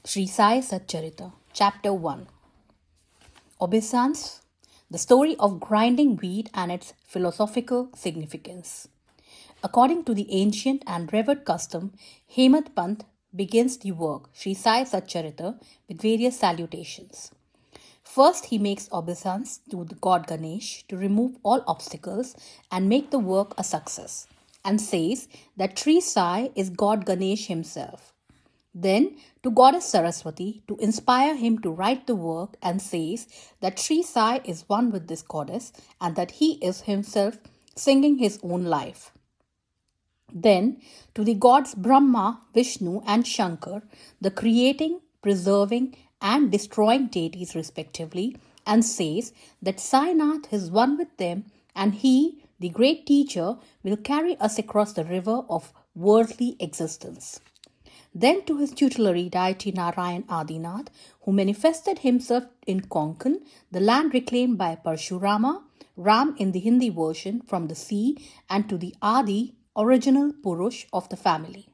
Shri Satcharitra, Chapter 1. Obeisance, the story of grinding wheat and its philosophical significance. According to the ancient and revered custom, Hemant Pant begins the work, Shri Satcharitra, with various salutations. First, he makes obeisance to the god Ganesh to remove all obstacles and make the work a success, and says that Shri Sai is God Ganesh himself. Then to Goddess Saraswati to inspire him to write the work, and says that Sri Sai is one with this goddess and that he is himself singing his own life. Then to the gods Brahma, Vishnu, and Shankar, the creating, preserving, and destroying deities respectively, and says that Sainath is one with them and he, the great teacher, will carry us across the river of worldly existence. Then to his tutelary deity Narayan Adinath, who manifested himself in Konkan, the land reclaimed by Parshurama, Ram in the Hindi version, from the sea, and to the Adi, original Purush of the family.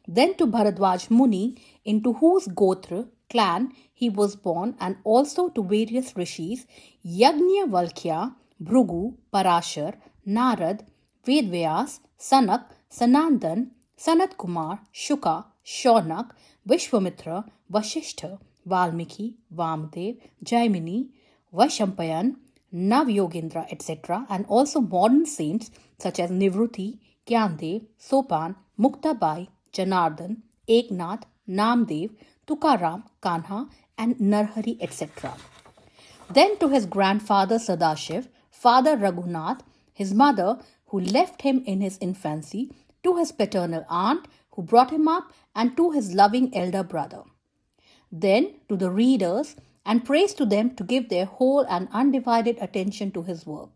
Then to Bharadwaj Muni, into whose Gotra, clan, he was born, and also to various rishis, Yajna Valkya, Bhrugu, Parashar, Narad, Vedvyas, Sanak, Sanandan, Sanat Kumar, Shuka, Shaunak, Vishwamitra, Vasishtha, Valmiki, Vamdev, Jaimini, Vaishampayan, Navyogendra, etc., and also modern saints such as Nivruti, Gyandev, Sopan, Muktabai, Janardhan, Eknath, Namdev, Tukaram, Kanha, and Narhari, etc. Then to his grandfather Sadashiv, father Raghunath, his mother who left him in his infancy, to his paternal aunt who brought him up, and to his loving elder brother. Then to the readers, and praise to them to give their whole and undivided attention to his work.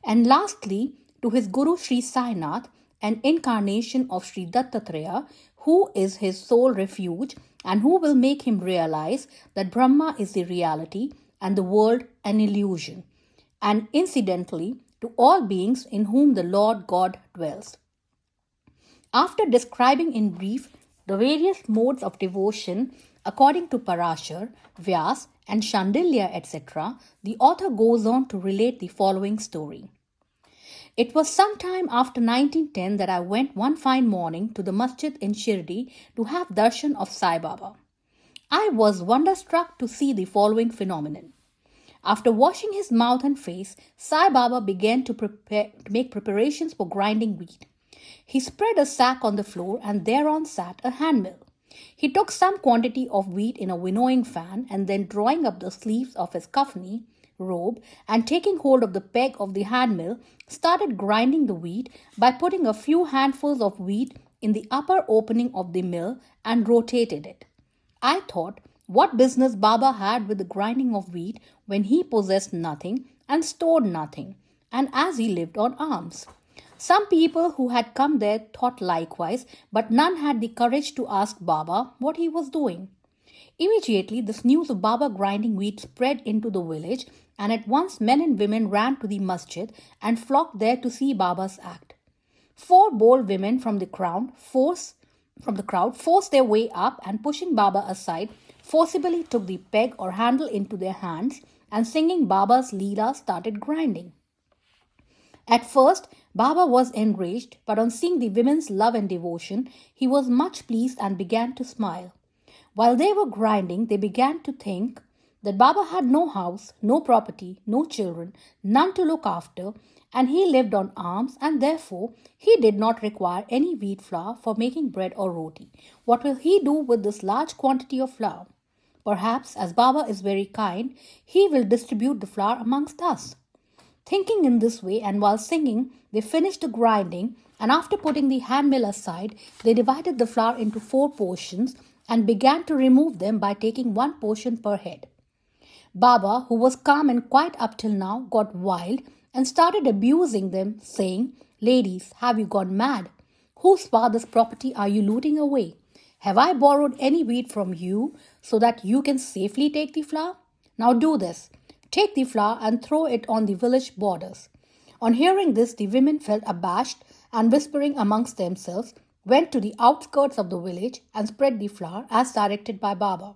And lastly, to his Guru Sri Sainath, an incarnation of Sri Dattatreya, who is his sole refuge and who will make him realize that Brahma is the reality and the world an illusion, and incidentally to all beings in whom the Lord God dwells. After describing in brief the various modes of devotion according to Parashar, Vyas, and Shandilya, etc., the author goes on to relate the following story. It was some time after 1910 that I went one fine morning to the masjid in Shirdi to have darshan of Sai Baba. I was wonderstruck to see the following phenomenon. After washing his mouth and face, Sai Baba began to make preparations for grinding wheat. He spread a sack on the floor, and thereon sat a handmill. He took some quantity of wheat in a winnowing fan, and then drawing up the sleeves of his kafni robe and taking hold of the peg of the handmill, started grinding the wheat by putting a few handfuls of wheat in the upper opening of the mill and rotated it. I thought, what business Baba had with the grinding of wheat when he possessed nothing and stored nothing, and as he lived on alms? Some people who had come there thought likewise, but none had the courage to ask Baba what he was doing. Immediately, this news of Baba grinding wheat spread into the village, and at once men and women ran to the masjid and flocked there to see Baba's act. 4 bold women from the crowd forced their way up, and pushing Baba aside, forcibly took the peg or handle into their hands, and singing Baba's Leela started grinding. At first, Baba was enraged, but on seeing the women's love and devotion, he was much pleased and began to smile. While they were grinding, they began to think that Baba had no house, no property, no children, none to look after, and he lived on alms, and therefore he did not require any wheat flour for making bread or roti. What will he do with this large quantity of flour? Perhaps, as Baba is very kind, he will distribute the flour amongst us. Thinking in this way, and while singing, they finished the grinding, and after putting the handmill aside, they divided the flour into 4 portions and began to remove them by taking 1 portion per head. Baba, who was calm and quiet up till now, got wild and started abusing them, saying, "Ladies, have you gone mad? Whose father's property are you looting away? Have I borrowed any wheat from you so that you can safely take the flour? Now do this. Take the flour and throw it on the village borders." On hearing this, the women felt abashed, and whispering amongst themselves, went to the outskirts of the village and spread the flour as directed by Baba.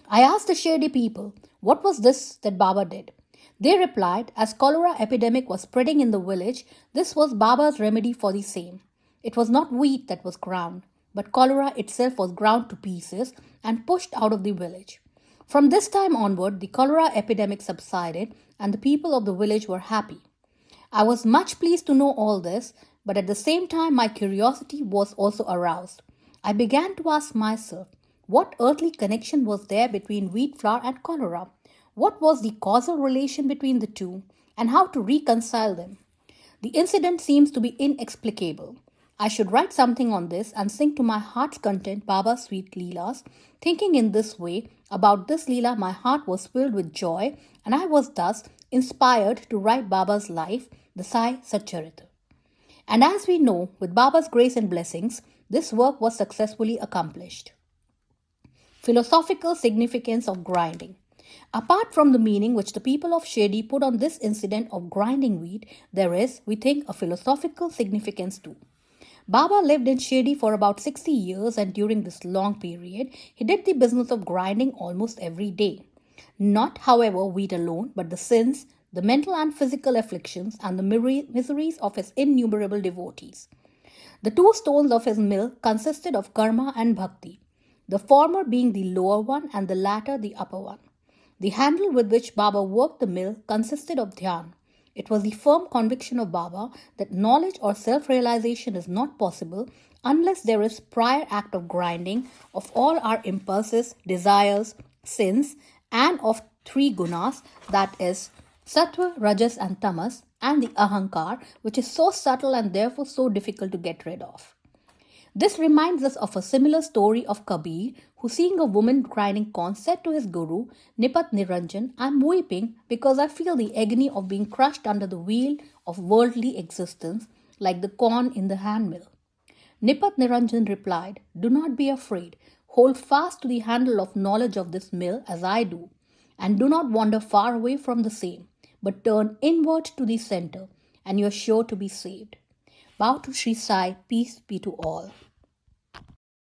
I asked the Shirdi people, what was this that Baba did? They replied, as cholera epidemic was spreading in the village, this was Baba's remedy for the same. It was not wheat that was ground, but cholera itself was ground to pieces and pushed out of the village. From this time onward, the cholera epidemic subsided and the people of the village were happy. I was much pleased to know all this, but at the same time my curiosity was also aroused. I began to ask myself, what earthly connection was there between wheat flour and cholera? What was the causal relation between the two, and how to reconcile them? The incident seems to be inexplicable. I should write something on this and sing to my heart's content Baba's sweet Leelas. Thinking in this way about this Leela, my heart was filled with joy, and I was thus inspired to write Baba's life, the Sai Satcharitra. And as we know, with Baba's grace and blessings, this work was successfully accomplished. Philosophical significance of grinding. Apart from the meaning which the people of Shirdi put on this incident of grinding wheat, there is, we think, a philosophical significance too. Baba lived in Shirdi for about 60 years, and during this long period, he did the business of grinding almost every day. Not, however, wheat alone, but the sins, the mental and physical afflictions, and the miseries of his innumerable devotees. The two stones of his mill consisted of karma and bhakti, the former being the lower one and the latter the upper one. The handle with which Baba worked the mill consisted of dhyan. It was the firm conviction of Baba that knowledge or self-realization is not possible unless there is prior act of grinding of all our impulses, desires, sins, and of three gunas, that is, sattva, rajas, and tamas, and the ahankar, which is so subtle and therefore so difficult to get rid of. This reminds us of a similar story of Kabir, who, seeing a woman grinding corn, said to his guru, Nipat Niranjan, I am weeping because I feel the agony of being crushed under the wheel of worldly existence like the corn in the handmill. Nipat Niranjan replied, do not be afraid. Hold fast to the handle of knowledge of this mill as I do, and do not wander far away from the same, but turn inward to the center, and you are sure to be saved. Bow to Shri Sai, peace be to all.